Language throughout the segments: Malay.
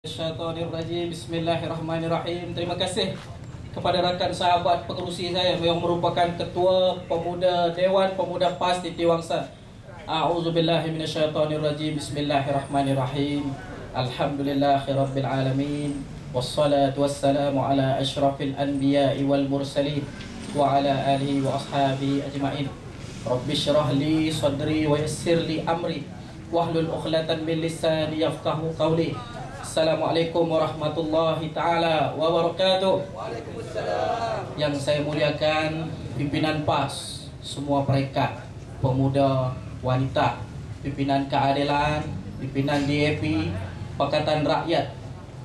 Syaitanirrajim. Bismillahirrahmanirrahim. Terima kasih kepada rakan sahabat pengerusi saya yang merupakan Ketua Pemuda Dewan Pemuda PAS Titi Wangsa. A'udzubillahi minasyaitonirrajim. Bismillahirrahmanirrahim. Alhamdulillahirabbil alamin. Wassalatu wassalamu ala asyrafil anbiya'i wal mursalin wa ala alihi wa ashabihi ajma'in. Rabbi syrah li sadri wa yassir li amri wahlul 'uqdatam min lisani yafqahu qawli. Assalamualaikum warahmatullahi ta'ala wabarakatuh. Waalaikumsalam. Yang saya muliakan pimpinan PAS, semua peringkat, pemuda, wanita, pimpinan keadilan, pimpinan DAP, Pakatan Rakyat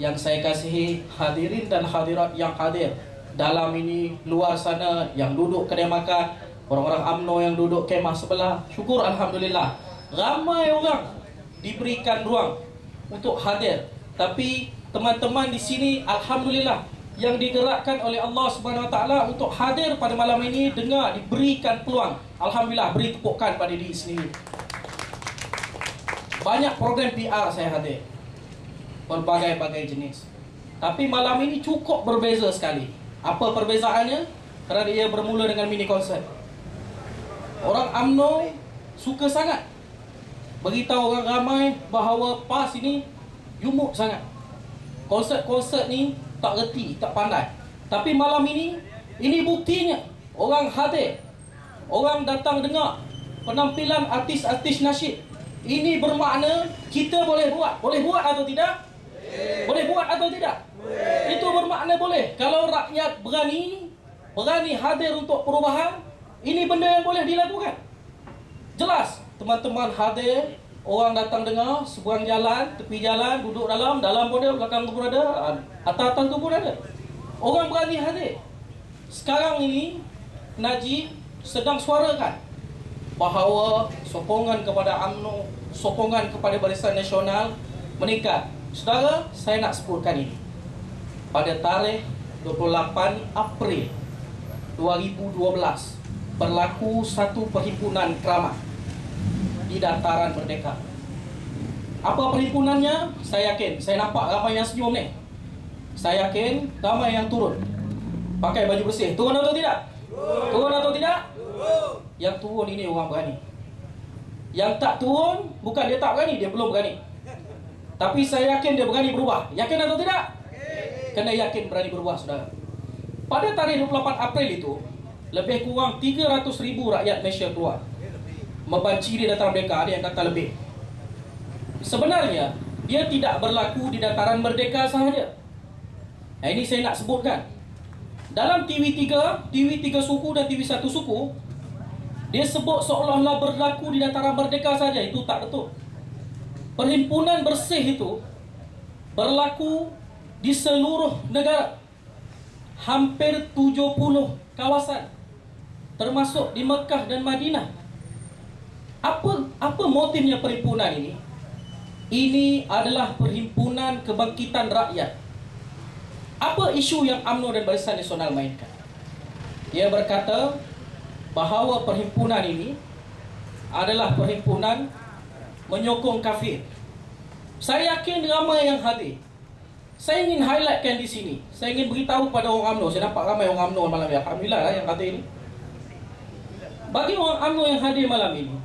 yang saya kasihi, hadirin dan hadirat yang hadir dalam ini, luar sana, yang duduk kedai makan, orang-orang UMNO yang duduk kemah sebelah. Syukur Alhamdulillah, ramai orang diberikan ruang untuk hadir. Tapi teman-teman di sini alhamdulillah yang digerakkan oleh Allah Subhanahu Wa Taala untuk hadir pada malam ini, dengar diberikan peluang. Alhamdulillah, beri tepukan pada diri sendiri. Banyak program PR saya hadir, berbagai-bagai jenis. Tapi malam ini cukup berbeza sekali. Apa perbezaannya? Kerana ia bermula dengan mini konsert. Orang UMNO suka sangat beritahu orang ramai bahawa PAS ini yumuk sangat. Konsert-konsert ni tak reti, tak pandai. Tapi malam ini buktinya. Orang hadir, orang datang dengar penampilan artis-artis nasyid. Ini bermakna kita boleh buat. Boleh buat atau tidak? Boleh buat atau tidak? Itu bermakna boleh. Kalau rakyat berani hadir untuk perubahan, ini benda yang boleh dilakukan. Jelas, teman-teman hadir, orang datang dengar, seberang jalan, tepi jalan, duduk dalam pun ada, belakang tu pun ada, atas tu pun ada. Orang berani hadir. Sekarang ini Najib sedang suarakan bahawa sokongan kepada UMNO, sokongan kepada Barisan Nasional meningkat. Saudara, saya nak sebutkan ini. Pada tarikh 28 April 2012 berlaku satu perhimpunan keramat di Dataran Merdeka. Apa perhimpunannya? Saya yakin, saya nampak ramai yang senyum ni. Saya yakin ramai yang turun pakai baju bersih. Turun atau tidak? Turun atau tidak? Yang turun ini orang berani. Yang tak turun, bukan dia tak berani, dia belum berani. Tapi saya yakin dia berani berubah. Yakin atau tidak? Kena yakin berani berubah, saudara. Pada tarikh 28 April itu, lebih kurang 300,000 rakyat Malaysia keluar membanci di Dataran Merdeka. Ada yang kata lebih. Sebenarnya dia tidak berlaku di Dataran Merdeka sahaja. Ini saya nak sebutkan. Dalam TV3 suku dan TV1 suku, dia sebut seolah-olah berlaku di Dataran Merdeka saja. Itu tak betul. Perhimpunan bersih itu berlaku di seluruh negara. Hampir 70 kawasan, termasuk di Mekah dan Madinah. Apa motifnya perhimpunan ini? Ini adalah perhimpunan kebangkitan rakyat. Apa isu yang UMNO dan Barisan Nasional mainkan? Dia berkata bahawa perhimpunan ini adalah perhimpunan menyokong kafir. Saya yakin ramai yang hadir. Saya ingin highlightkan di sini. Saya ingin beritahu pada orang UMNO. Saya nampak ramai orang UMNO malam ini. Alhamdulillah lah yang hadir ini. Bagi orang UMNO yang hadir malam ini,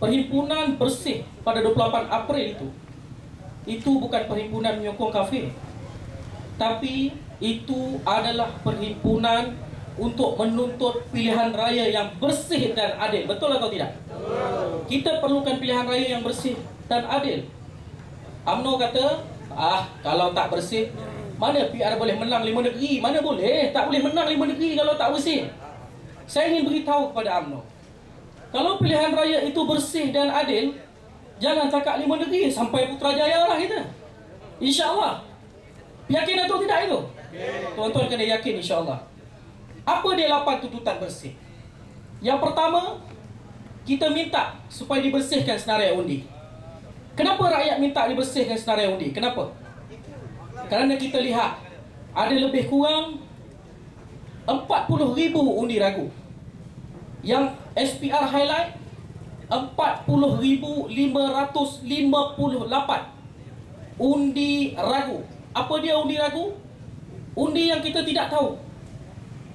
perhimpunan bersih pada 28 April itu bukan perhimpunan menyokong kafir, tapi itu adalah perhimpunan untuk menuntut pilihan raya yang bersih dan adil. Betul atau tidak? Kita perlukan pilihan raya yang bersih dan adil. UMNO kata, kalau tak bersih, mana PR boleh menang 5 negeri? Mana boleh? Tak boleh menang 5 negeri kalau tak bersih. Saya ingin beritahu kepada UMNO, kalau pilihan raya itu bersih dan adil, jangan cakap 5 negeri, sampai Putrajaya lah kita. InsyaAllah. Yakin atau tidak itu? Tuan-tuan kena yakin insyaAllah. Apa dia 8 tuntutan bersih? Yang pertama, kita minta supaya dibersihkan senarai undi. Kenapa rakyat minta dibersihkan senarai undi? Kenapa? Kerana kita lihat ada lebih kurang 40,000 undi ragu. Yang SPR highlight 40,558. undi ragu. Apa dia undi ragu? Undi yang kita tidak tahu.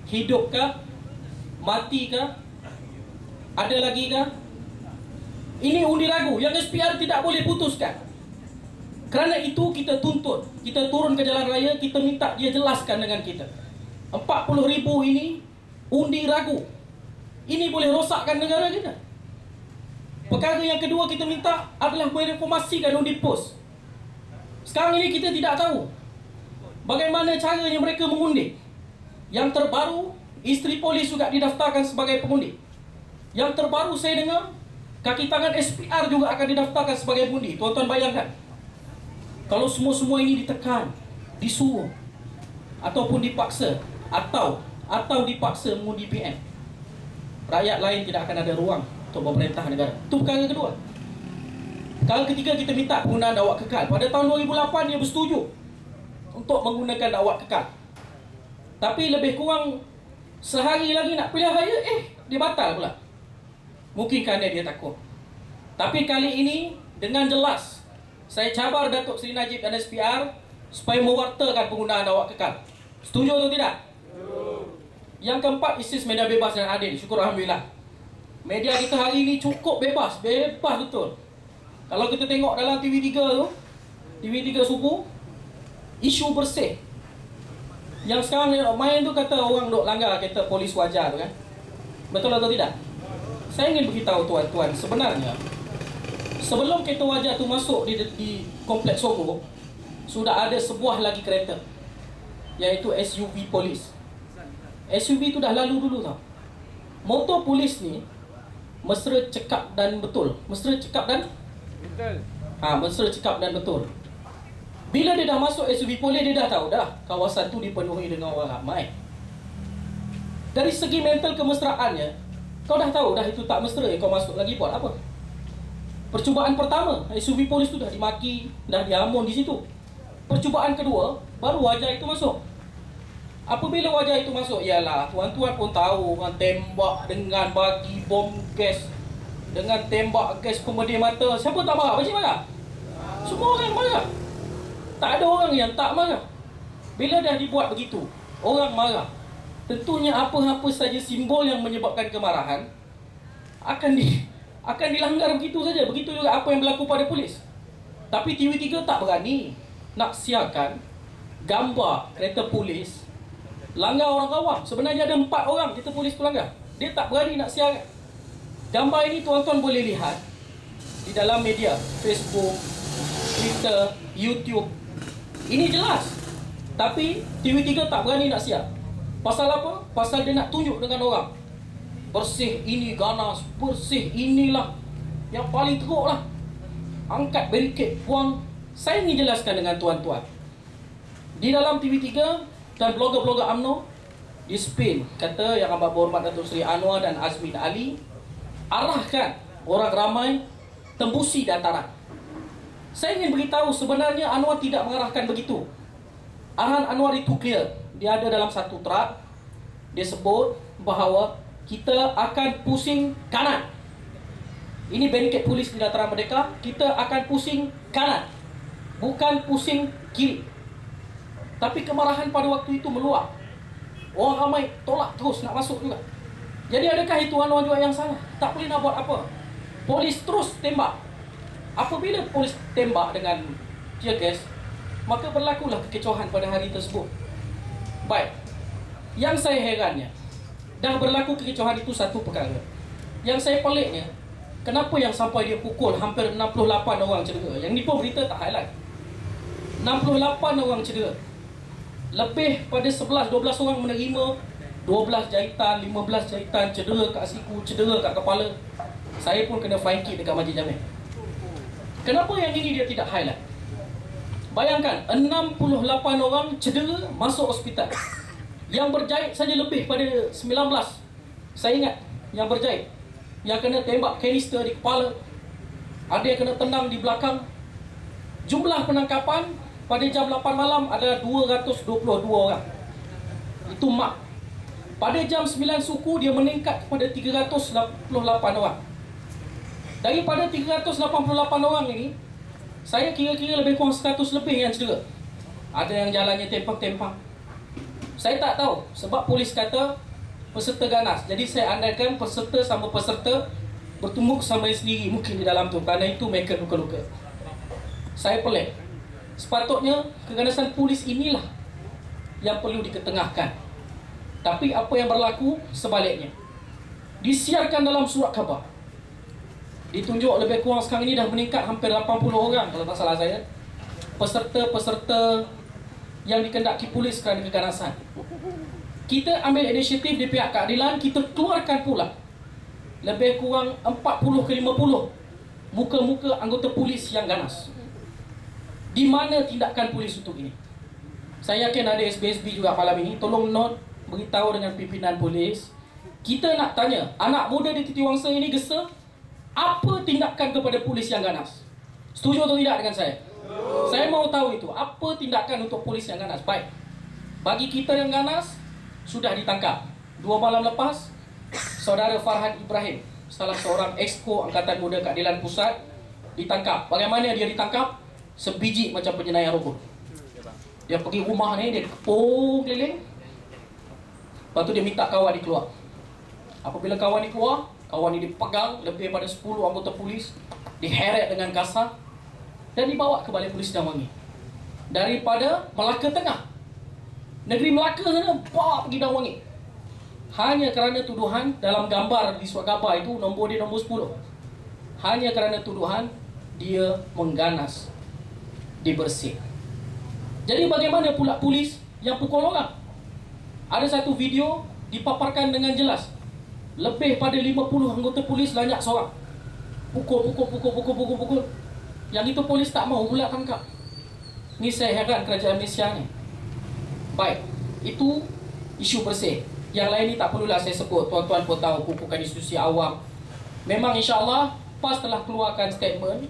Hidupkah? Matikah? Ada lagi kah? Ini undi ragu yang SPR tidak boleh putuskan. Kerana itu kita tuntut, kita turun ke jalan raya, kita minta dia jelaskan dengan kita. 40,000 ini undi ragu. Ini boleh rosakkan negara kita. Perkara yang kedua kita minta adalah mereformasikan undi pos. Sekarang ini kita tidak tahu bagaimana caranya mereka mengundi. Yang terbaru, isteri polis juga didaftarkan sebagai pengundi. Yang terbaru saya dengar, kaki tangan SPR juga akan didaftarkan sebagai pengundi. Tuan-tuan bayangkan, kalau semua-semua ini ditekan, disuruh, ataupun dipaksa, atau dipaksa mengundi PM, rakyat lain tidak akan ada ruang untuk memerintah negara. Itu perkara kedua. Perkara ketiga, kita minta penggunaan dakwah kekal. Pada tahun 2008 dia bersetuju untuk menggunakan dakwah kekal. Tapi lebih kurang sehari lagi nak pilihan raya, dia batal pula. Mungkin kerana dia takut. Tapi kali ini dengan jelas saya cabar Datuk Seri Najib dan SPR supaya mewartakan penggunaan dakwah kekal. Setuju atau tidak? Yang keempat, ISIS media bebas dan adil. Syukur Alhamdulillah. Media kita hari ini cukup bebas. Bebas betul. Kalau kita tengok dalam TV3 tu, TV3 suku, isu bersih. Yang sekarang main tu kata orang duk langgar kata polis wajar tu kan. Betul atau tidak? Saya ingin beritahu tuan-tuan, sebenarnya sebelum kereta wajar tu masuk di kompleks Sogo, sudah ada sebuah lagi kereta, iaitu SUV polis. SUV tu dah lalu dulu tau. Motor polis ni mesra cekap dan betul. Mesra cekap dan betul. Mesra cekap dan betul. Bila dia dah masuk SUV polis, dia dah tahu dah kawasan tu dipenuhi dengan orang ramai. Dari segi mental kemesraannya, kau dah tahu dah itu tak mesra, kau masuk lagi buat apa? Percubaan pertama, SUV polis tu dah dimaki, dah diamun di situ. Percubaan kedua, baru wajah itu masuk. Apabila wajah itu masuk, ialah tuan-tuan pun tahu orang tembak dengan bagi bom gas, dengan tembak gas pemedih mata. Siapa tak marah? Pakcik marah? Semua orang marah. Tak ada orang yang tak marah. Bila dah dibuat begitu, orang marah. Tentunya apa-apa saja simbol yang menyebabkan kemarahan akan dilanggar begitu saja. Begitu juga apa yang berlaku pada polis. Tapi TV3 tak berani nak siarkan gambar kereta polis langgar orang awam. Sebenarnya ada 4 orang kereta polis tu langgar. Dia tak berani nak siarkan. Gambar ini tuan-tuan boleh lihat di dalam media, Facebook, Twitter, YouTube. Ini jelas. Tapi TV3 tak berani nak siar. Pasal apa? Pasal dia nak tunjuk dengan orang. Bersih ini ganas, bersih inilah yang paling teruk lah. Angkat barikad, buang. Saya ingin jelaskan dengan tuan-tuan. Di dalam TV3 dan blogger-blogger UMNO di spin, kata Yang Amat Berhormat Datuk Seri Anwar dan Azmin Ali arahkan orang ramai tembusi dataran. Saya ingin beritahu sebenarnya Anwar tidak mengarahkan begitu. Arahan Anwar itu clear. Dia ada dalam satu truk. Dia sebut bahawa kita akan pusing kanan. Ini barikad polis di Dataran Merdeka. Kita akan pusing kanan, bukan pusing kiri. Tapi kemarahan pada waktu itu meluap. Orang ramai tolak terus nak masuk juga. Jadi adakah itu Anwar juga yang salah? Tak boleh nak buat apa. Polis terus tembak. Apabila polis tembak dengan tear gas, maka berlakulah kekecohan pada hari tersebut. Baik. Yang saya herannya, dah berlaku kekecohan itu satu perkara. Yang saya peliknya, kenapa yang sampai dia pukul hampir 68 orang cedera? Yang ni pun berita tak highlight. 68 orang cedera. Lebih pada 11-12 orang menerima 12 jahitan, 15 jahitan, cedera kat siku, cedera kat kepala. Saya pun kena fine kick dekat Masjid Jamek. Kenapa yang ini dia tidak highlight? Bayangkan, 68 orang cedera masuk hospital. Yang berjahit saja lebih pada 19. Saya ingat yang berjahit, yang kena tembak kanister di kepala, ada yang kena tendang di belakang. Jumlah penangkapan pada jam 8 malam ada 222 orang. Itu mak. Pada jam 9 suku dia meningkat kepada 388 orang. Daripada 388 orang ini, Saya kira-kira lebih kurang 100 lebih yang cedera. Ada yang jalannya tempang-tempang. Saya tak tahu sebab polis kata peserta ganas. Jadi saya andaikan peserta sama peserta bertumbuk sama sendiri mungkin di dalam tu. Kerana itu mereka luka-luka. Saya pelik. Sepatutnya keganasan polis inilah yang perlu diketengahkan. Tapi apa yang berlaku sebaliknya. Disiarkan dalam surat khabar. Ditunjuk lebih kurang sekarang ini dah meningkat hampir 80 orang kalau tak salah saya. Peserta-peserta yang dikendaki polis kerana keganasan. Kita ambil inisiatif di pihak keadilan, kita keluarkan pula lebih kurang 40 ke 50 muka-muka anggota polis yang ganas. Di mana tindakan polis untuk ini? Saya yakin ada SBSB juga malam ini. Tolong note, beritahu dengan pimpinan polis. Kita nak tanya, anak muda di Titiwangsa ini gesa, apa tindakan kepada polis yang ganas? Setuju atau tidak dengan saya? Saya mau tahu itu, apa tindakan untuk polis yang ganas? Baik, bagi kita yang ganas, sudah ditangkap. 2 malam lepas, Saudara Farhan Ibrahim, salah seorang exco Angkatan Muda Keadilan Pusat, ditangkap. Bagaimana dia ditangkap? Sebiji macam penjenayah robot. Dia pergi rumah ni, dia kepung keliling. Lepas tu dia minta kawan dia keluar. Apabila kawan ni keluar, kawan ni dipegang lebih pada 10 anggota polis, diheret dengan kasar dan dibawa ke Balai Polis Sedang Wangi. Daripada Melaka Tengah, negeri Melaka sana, bawa pergi Sedang Wangi. Hanya kerana tuduhan dalam gambar di surat khabar itu, nombor dia nombor 10. Hanya kerana tuduhan dia mengganas di Bersih. Jadi bagaimana pula polis yang pukul orang? Ada satu video dipaparkan dengan jelas. Lebih pada 50 anggota polis lanyak seorang. Pukul. Yang itu polis tak mau pula tangkap. Ni saya heran kerajaan Malaysia ni. Baik, itu isu Bersih. Yang lain ni tak perlulah saya sebut. Tuan-tuan pun tahu bukan institusi awam. Memang insya-Allah PAS telah keluarkan statement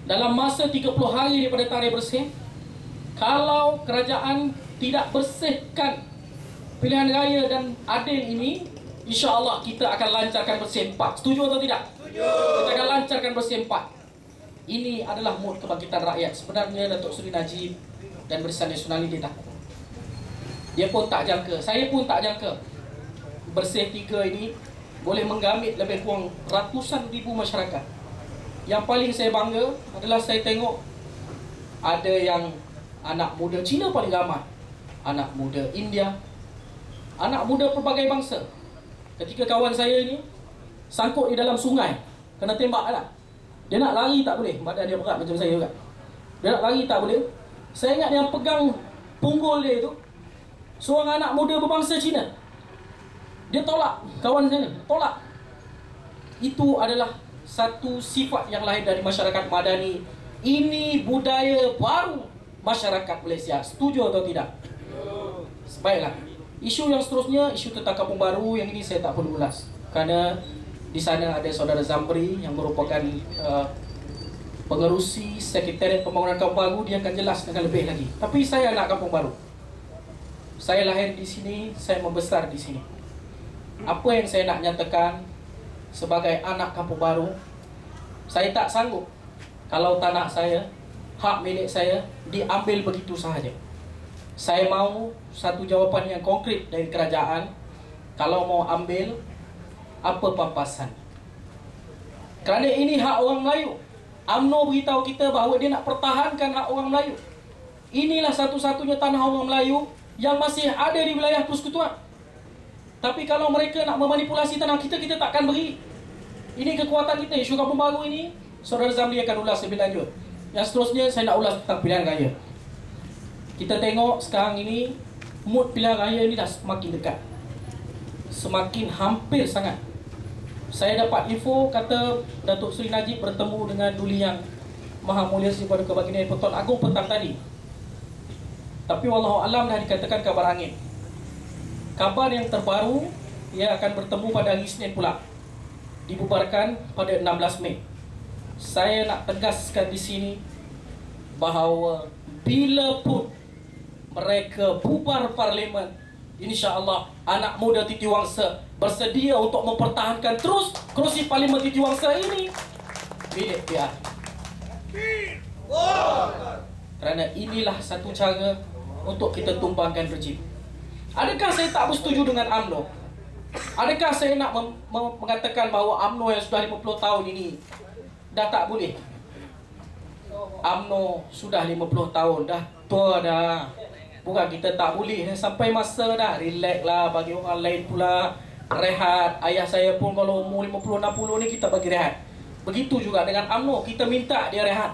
dalam masa 30 hari daripada tarikh Bersih. Kalau kerajaan tidak bersihkan pilihan raya dan adil ini, insya-Allah kita akan lancarkan Bersih 4. Setuju atau tidak? Setuju. Kita akan lancarkan Bersih 4. Ini adalah mood kebangkitan rakyat. Sebenarnya Datuk Seri Najib dan Barisan Nasional ini dia takut. Dia pun tak jangka, saya pun tak jangka Bersih 3 ini boleh menggamit lebih kurang ratusan ribu masyarakat. Yang paling saya bangga adalah saya tengok ada yang anak muda Cina paling ramai, anak muda India, anak muda pelbagai bangsa. Ketika kawan saya ni sangkut di dalam sungai, kena tembak lah. Dia nak lari tak boleh, badan dia berat macam saya juga. Dia nak lari tak boleh. Saya ingat yang pegang punggul dia itu seorang anak muda berbangsa Cina. Dia tolak, kawan saya ni tolak. Itu adalah satu sifat yang lahir dari masyarakat madani. Ini budaya baru masyarakat Malaysia. Setuju atau tidak? Baiklah. Isu yang seterusnya, isu tentang Kampung Baru, yang ini saya tak perlu ulas. Kerana di sana ada Saudara Zamri yang merupakan pengerusi Sekretariat Pembangunan Kampung Baru. Dia akan jelas dengan lebih lagi. Tapi saya anak Kampung Baru. Saya lahir di sini, saya membesar di sini. Apa yang saya nak nyatakan sebagai anak Kampung Baru, saya tak sanggup kalau tanah saya, hak milik saya diambil begitu sahaja. Saya mahu satu jawapan yang konkret dari kerajaan. Kalau mau ambil, apa pampasan? Kerana ini hak orang Melayu. UMNO beritahu kita bahawa dia nak pertahankan hak orang Melayu. Inilah satu-satunya tanah orang Melayu yang masih ada di wilayah persekutuan. Tapi kalau mereka nak memanipulasi tanah kita, kita takkan beri. Ini kekuatan kita. Isu Kampung Baru ini, Saudara Zamri akan ulas lebih lanjut. Yang seterusnya, saya nak ulas tentang pilihan raya. Kita tengok sekarang ini, mood pilihan raya ini dah semakin dekat. Semakin hampir sangat. Saya dapat info, kata Datuk Seri Najib bertemu dengan Duli Yang Maha Mulia Sri Paduka Baginda Pertuan Agong petang tadi. Tapi wallahualam dah dikatakan kabar angin. Kabar yang terbaru, ia akan bertemu pada hari Isnin pula. Dibubarkan pada 16 Mei. Saya nak tegaskan di sini bahawa bila pun mereka bubar parlimen, insya-Allah anak muda Titiwangsa bersedia untuk mempertahankan terus kerusi parlimen Titiwangsa ini milik PRP. Kerana inilah satu cara untuk kita tumbangkan rejim. Adakah saya tak bersetuju dengan UMNO? Adakah saya nak mengatakan bahawa UMNO yang sudah 50 tahun ini dah tak boleh? UMNO sudah 50 tahun, dah tua dah. Bukan kita tak boleh, sampai masa dah. Relax lah, bagi orang lain pula rehat. Ayah saya pun kalau umur 50-60 ni kita bagi rehat. Begitu juga dengan UMNO, kita minta dia rehat.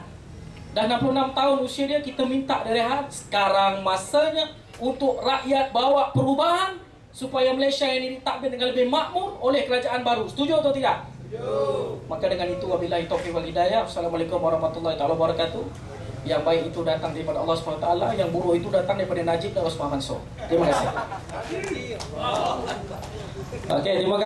Dah 66 tahun usia dia, kita minta dia rehat. Sekarang masanya untuk rakyat bawa perubahan supaya Malaysia ini ditadbir dengan lebih makmur oleh kerajaan baru. Setuju atau tidak? Setuju. Maka dengan itu, wabillahi taufiq wal hidayah. Assalamualaikum warahmatullahi wabarakatuh. Yang baik itu datang daripada Allah SWT, yang buruk itu datang daripada Najib dan Osman Mansur. Terima kasih. Okey, terima kasih.